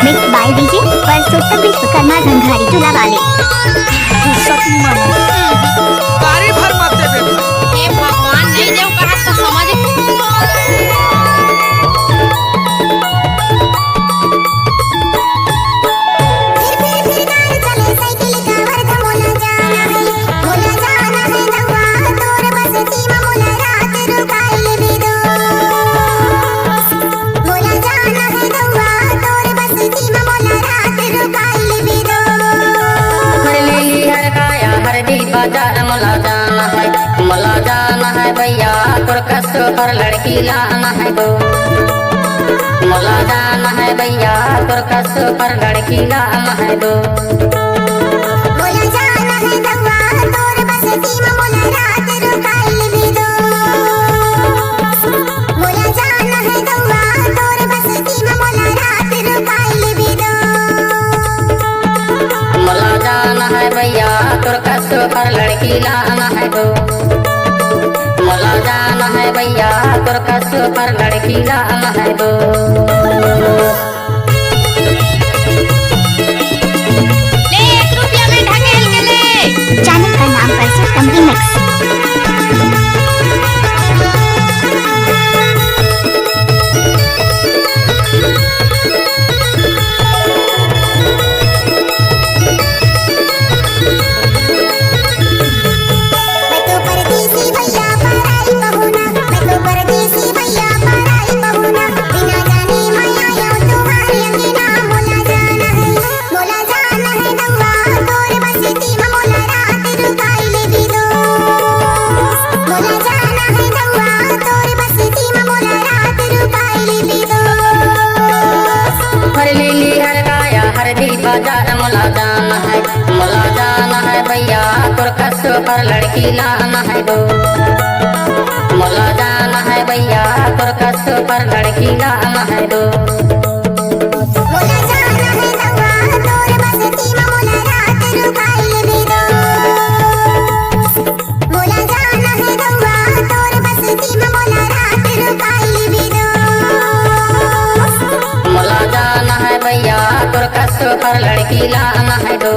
Mix by DJ Parsottam Vishwakarma Dhandhari चूल्हा वाले। तारी भर मत देबे भाई। हे भगवान नहीं देव कहा तो समझ मला जाना है भैया तुरकस पर लड़की लाना है दो। मला जाना है भैया तुरकस पर लड़की लाना है दो। मोला जाना है दवा तोर बसती में मोला रात रुकाइल भी दो। मोला जाना है दवा तोर बसती में मोला रात रुकाइल भी दो। मला जाना है भैया तुरकस पर लड़की लाना है दो। मला जाना है भैया तुरकस पर लड़की लाना है दो। ले 1 रुपया में ढकेल के ले। चैनल का नाम परसोत्तम रिमिक्स। मला जाना है भैया तुरकस पर लड़की लाना है दो। मला जाना है भैया तुरकस पर लड़की लाना है दो। मोला जाना है दवा तोर बसती में मोला रात रुकाइल भी दो। मोला जाना है दवा तोर बसती में मोला रात रुकाइल भी दो। मला जाना है भैया तुरकस पर लड़की लाना है दो।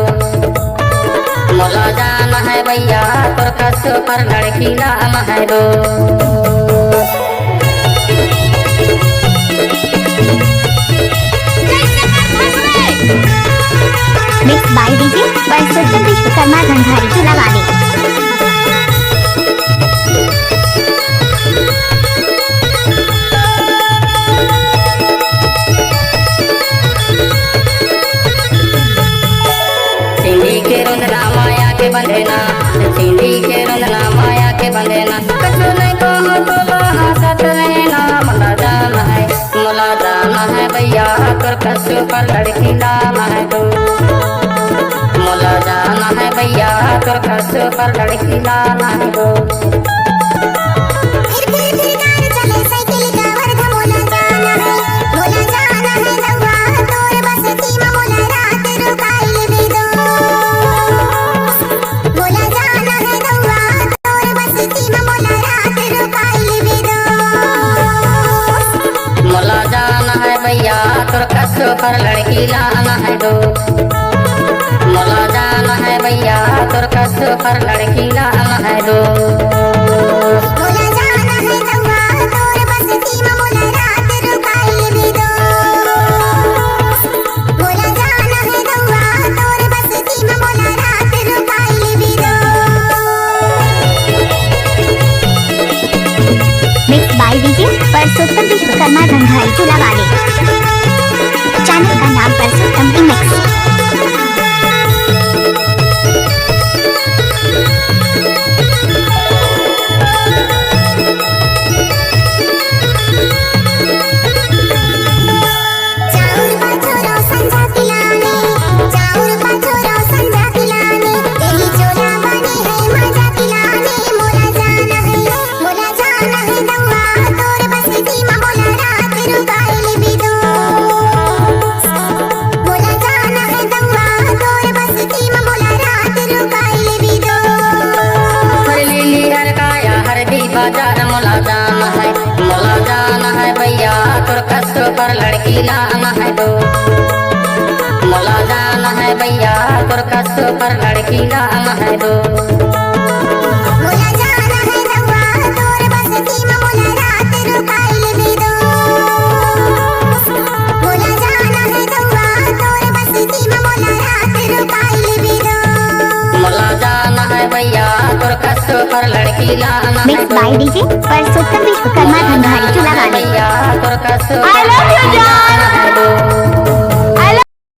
मला जाना है भैया तुरकस पर लड़की लाना है दो। Mix by DJ Parsottam Vishwakarma Dhandhari चूल्हा वाले। सिंधी के रुंदना माया के बंधेना, सिंधी के रुंदना माया के बंधेना। कछु नहीं तो हंसत रहना। मला जाना है भैया तुरकस पर लड़की लाना है दो। मला जाना है भैया तुरकस पर लड़की लाना है दो। मला जाना है भैया तुरकस पर लड़की लाना है दो। मला जाना है भैया तुरकस पर लड़की लाना है दो। मोला जाना है दवा तोर बसती में मोला रात रुकाइल भी दो। मोला जाना है दवा तोर बसती में मोला रात रुकाइल भी दो। Mix by DJ Parsottam Vishwakarma Dhandhari चूल्हा वाले। चैनल का नाम परसोत्तम रिमिक्स। जाना है दो मोला जाना है भैया तोर कस पर लड़की लाना है दो मोला जाना है रउआ तोर बस्ती में मोला रात रुकाइल दे दो मोला जाना है रउआ तोर बस्ती में मोला रात रुकाइल दे दो मोला जाना है भैया तोर कस पर लड़की लाना है mix by DJ Parsottam Vishwakarma Dhandhari चुला वाले भैया तोर कस I love you, जान